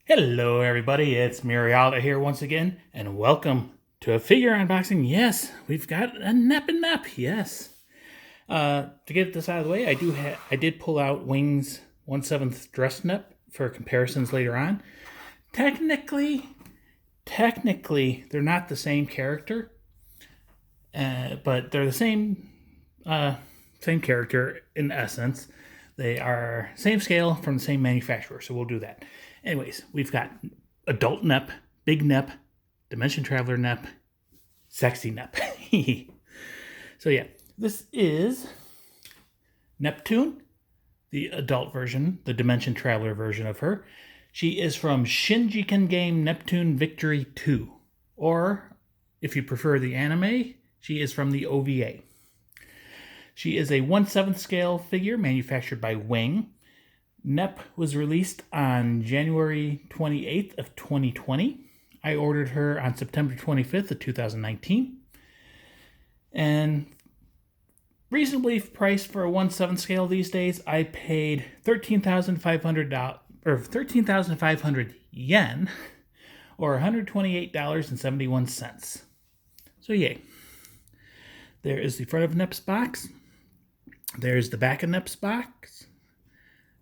Hello everybody, it's Murialda here once again, and welcome to a figure unboxing. Yes, we've got a Nep, yes. To get this out of the way, I did pull out Wings 1/7 Dress Nep for comparisons later on. Technically, they're not the same character, but they're the same character in essence. They are same scale from the same manufacturer, so we'll do that. Anyways, we've got Adult Nep, Big Nep, Dimension Traveler Nep, Sexy Nep. So yeah, this is Neptune, the adult version, the Dimension Traveler version of her. She is from Shin Jigen game Neptune Victory 2. Or, if you prefer the anime, she is from the OVA. She is a 1/7 scale figure manufactured by Wing. Nep was released on January 28th of 2020. I ordered her on September 25th of 2019. And reasonably priced for a 1/7 scale these days. I paid $13,500 yen, or $128.71. So yay. There is the front of Nep's box. There's the back of Nep's box,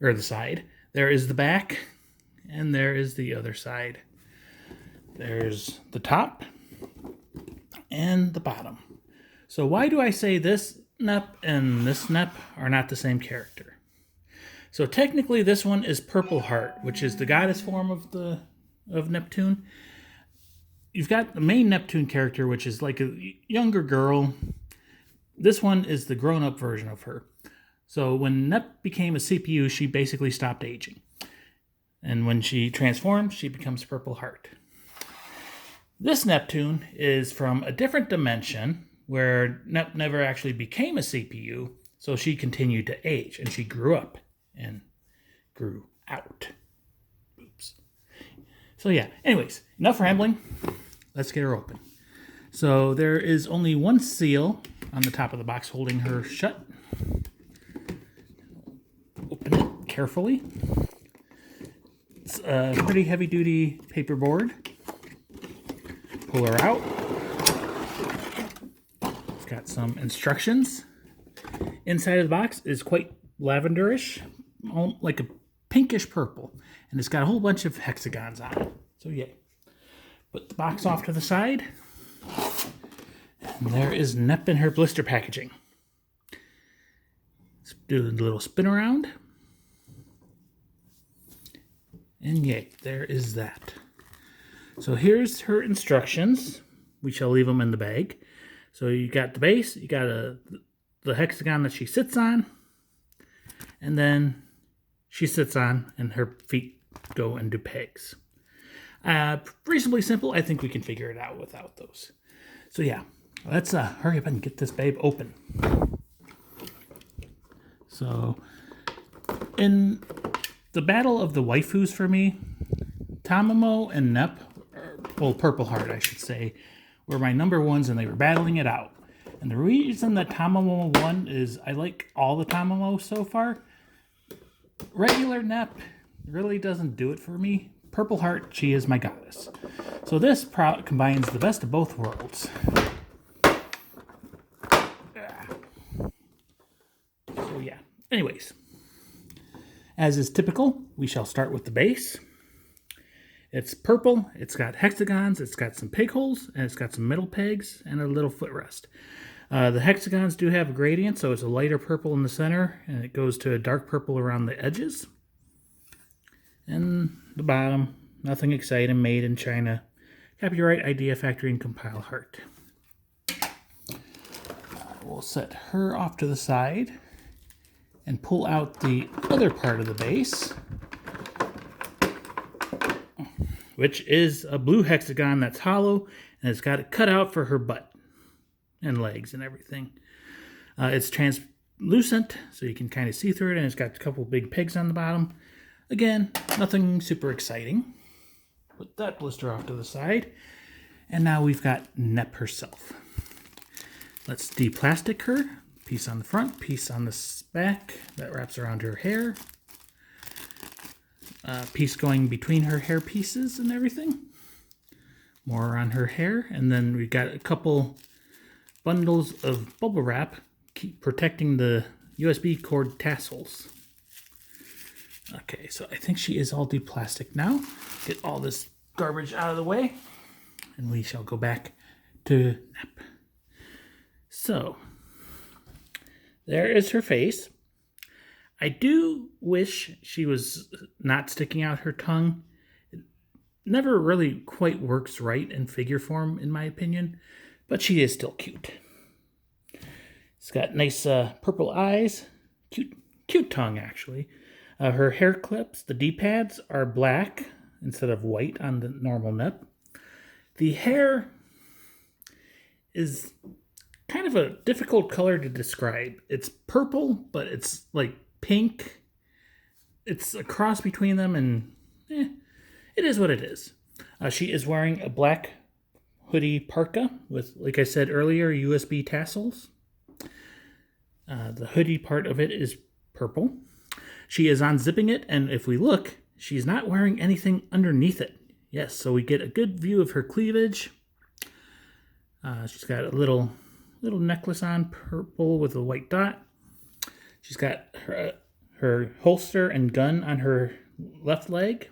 or the side. There is the back, and there is the other side. There's the top and the bottom. So why do I say this Nep and this Nep are not the same character? So technically this one is Purple Heart, which is the goddess form of Neptune. You've got the main Neptune character, which is like a younger girl. This one is the grown-up version of her. So when Nep became a CPU, she basically stopped aging. And when she transforms, she becomes Purple Heart. This Neptune is from a different dimension where Nep never actually became a CPU, so she continued to age, and she grew up and grew out. Oops. So yeah, anyways, enough rambling. Let's get her open. So there is only one seal on the top of the box holding her shut. Open it carefully. It's a pretty heavy-duty paperboard. Pull her out. It's got some instructions. Inside of the box is quite lavenderish, like a pinkish purple, and it's got a whole bunch of hexagons on it. So yeah. Put the box off to the side. And there is Nep in her blister packaging. Let's do a little spin around. And yay, there is that. So here's her instructions. We shall leave them in the bag. So you got the base, you got the hexagon that she sits on, and then she sits on and her feet go into pegs. Reasonably simple. I think we can figure it out without those. So yeah. Let's hurry up and get this babe open. So, in the battle of the waifus for me, Tamamo and Nep, well, Purple Heart, I should say, were my number ones, and they were battling it out. And the reason that Tamamo won is I like all the Tamamo so far. Regular Nep really doesn't do it for me. Purple Heart, she is my goddess. So this combines the best of both worlds. So yeah, anyways, as is typical, we shall start with the base. It's purple, it's got hexagons, it's got some peg holes, and it's got some middle pegs and a little footrest. The hexagons do have a gradient, so it's a lighter purple in the center, and it goes to a dark purple around the edges. And the bottom, nothing exciting, made in China. Copyright Idea Factory and Compile Heart. We'll set her off to the side and pull out the other part of the base, which is a blue hexagon that's hollow, and it's got it cut out for her butt and legs and everything. It's translucent, so you can kind of see through it, and it's got a couple big pegs on the bottom. Again, nothing super exciting. Put that blister off to the side, and now we've got Nep herself. Let's de-plastic her. Piece on the front, piece on the back that wraps around her hair. piece going between her hair pieces and everything. More on her hair. And then we've got a couple bundles of bubble wrap protecting the USB cord tassels. Okay, so I think she is all deplastic now. Get all this garbage out of the way, and we shall go back to Nep. So, there is her face. I do wish she was not sticking out her tongue. It never really quite works right in figure form, in my opinion, but she is still cute. It's got nice purple eyes, cute tongue actually. Her hair clips, the D-pads, are black instead of white on the normal Nep. The hair is kind of a difficult color to describe. It's purple, but it's like pink. It's a cross between them, and it is what it is. She is wearing a black hoodie parka with, like I said earlier, USB tassels. The hoodie part of it is purple. She is unzipping it, and if we look, she's not wearing anything underneath it. Yes, so we get a good view of her cleavage. She's got a little necklace on, purple with a white dot. She's got her holster and gun on her left leg.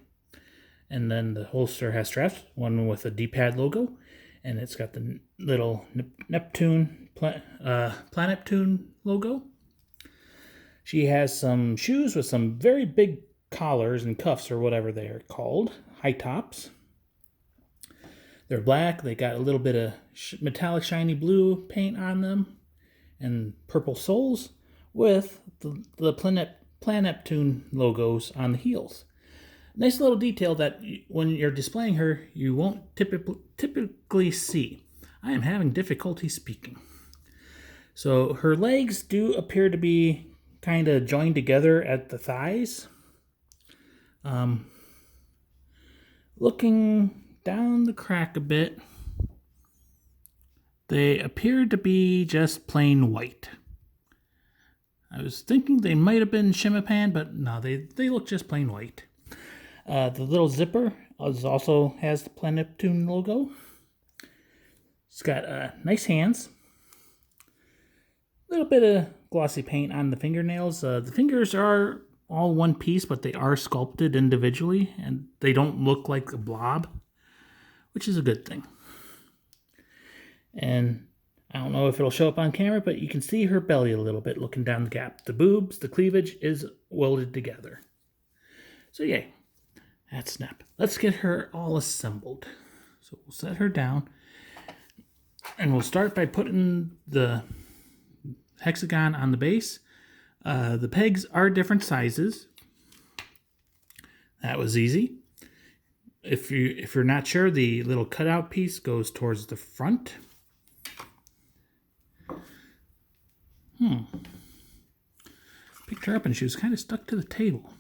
And then the holster has straps, one with a D-pad logo. And it's got the little Neptune, Planeptune logo. She has some shoes with some very big collars and cuffs, or whatever they are called, high tops. They're black. They got a little bit of metallic shiny blue paint on them, and purple soles with the Planeptune logos on the heels. Nice little detail that when you're displaying her, you won't typically see. I am having difficulty speaking. So her legs do appear to be kind of joined together at the thighs. Looking down the crack a bit, they appear to be just plain white. I was thinking they might have been Shimapan, but no, they look just plain white. The little zipper also has the Planeptune logo. It's got nice hands. A little bit of glossy paint on the fingernails. The fingers are all one piece, but they are sculpted individually, and they don't look like a blob, which is a good thing. And I don't know if it'll show up on camera, but you can see her belly a little bit looking down the gap. The boobs, the cleavage is welded together. So yay, that's Nep. Let's get her all assembled. So we'll set her down, and we'll start by putting the hexagon on the base. The pegs are different sizes. That was easy. If you're not sure, the little cutout piece goes towards the front. Picked her up and she was kind of stuck to the table.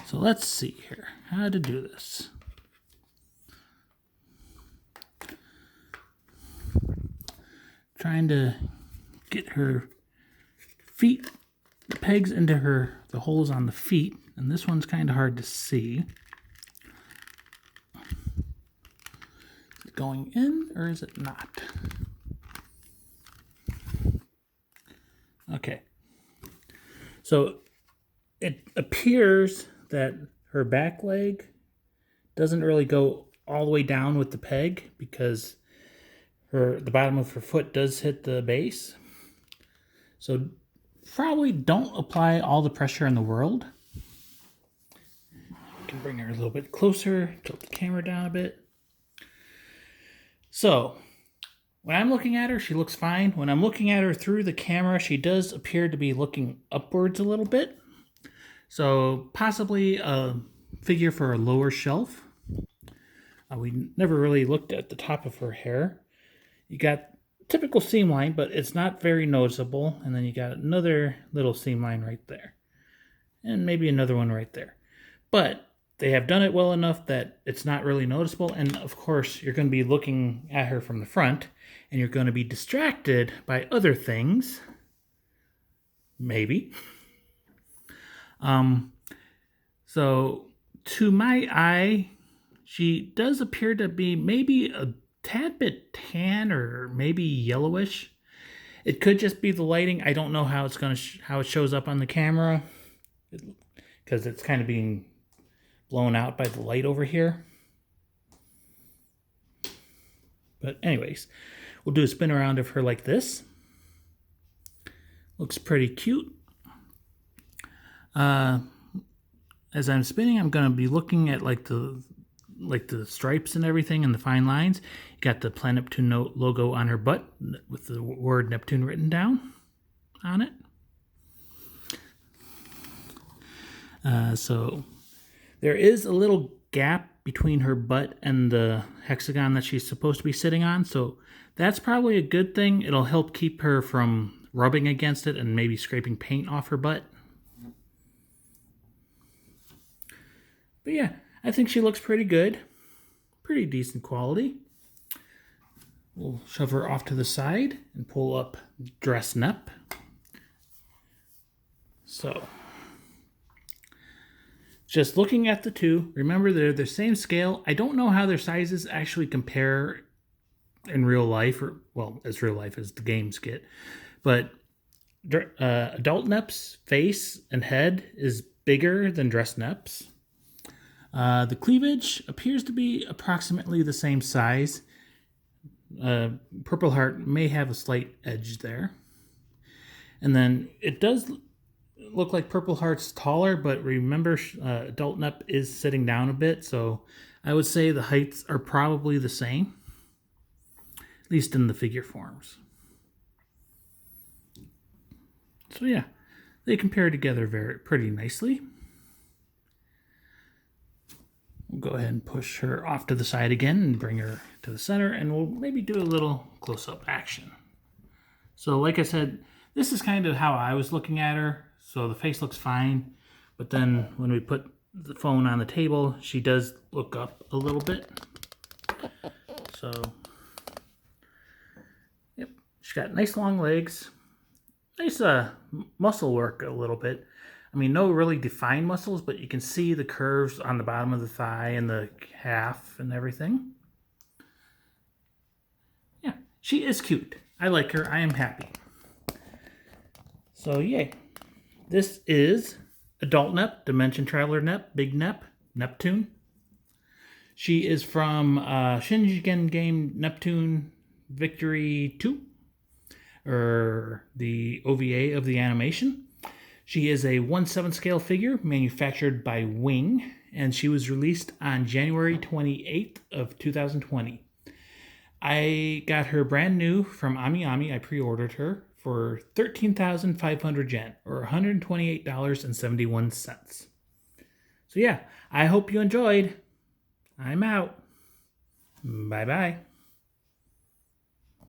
So let's see here how to do this. Trying to get her feet, the pegs into the holes on the feet, and this one's kind of hard to see. Is it going in or is it not? Okay. So it appears that her back leg doesn't really go all the way down with the peg because the bottom of her foot does hit the base. So probably don't apply all the pressure in the world. You can bring her a little bit closer, tilt the camera down a bit. So when I'm looking at her, she looks fine. When I'm looking at her through the camera, she does appear to be looking upwards a little bit. So possibly a figure for a lower shelf. We never really looked at the top of her hair. You got typical seam line, but it's not very noticeable. And then you got another little seam line right there. And maybe another one right there. But they have done it well enough that it's not really noticeable. And of course, you're going to be looking at her from the front, and you're going to be distracted by other things. So So to my eye, she does appear to be maybe a tad bit tan or maybe yellowish. It could just be the lighting. I don't know how it's going to how it shows up on the camera because it's kind of being blown out by the light over here. But anyways, we'll do a spin around of her like this. Looks pretty cute. As I'm spinning, I'm going to be looking at like the stripes and everything and the fine lines. You got the Planet Neptune logo on her butt with the word Neptune written down on it. So there is a little gap between her butt and the hexagon that she's supposed to be sitting on. So that's probably a good thing. It'll help keep her from rubbing against it and maybe scraping paint off her butt. But yeah, I think she looks pretty good. Pretty decent quality. We'll shove her off to the side and pull up Dress Nep. So, just looking at the two, remember they're the same scale. I don't know how their sizes actually compare in real life, or well, as real life as the games get. But Adult Nep's face and head is bigger than Dress Nep's. The cleavage appears to be approximately the same size. Purple Heart may have a slight edge there. And then it does look like Purple Heart's taller, but remember Adult Nep is sitting down a bit, so I would say the heights are probably the same, at least in the figure forms. So yeah, they compare together pretty nicely. We'll go ahead and push her off to the side again and bring her to the center, and we'll maybe do a little close-up action. So like I said, this is kind of how I was looking at her. So the face looks fine, but then when we put the phone on the table, she does look up a little bit. So, yep, she's got nice long legs, nice muscle work a little bit. I mean, no really defined muscles, but you can see the curves on the bottom of the thigh and the calf and everything. Yeah, she is cute. I like her. I am happy. So, yay. This is Adult Nep, Dimension Traveler Nep, Big Nep, Neptune. She is from Shin Jigen game Neptune Victory 2, or the OVA of the animation. She is a 1/7 scale figure manufactured by Wing, and she was released on January 28th of 2020. I got her brand new from AmiAmi. I pre-ordered her for 13,500 yen, or $128.71. So yeah, I hope you enjoyed. I'm out. Bye-bye.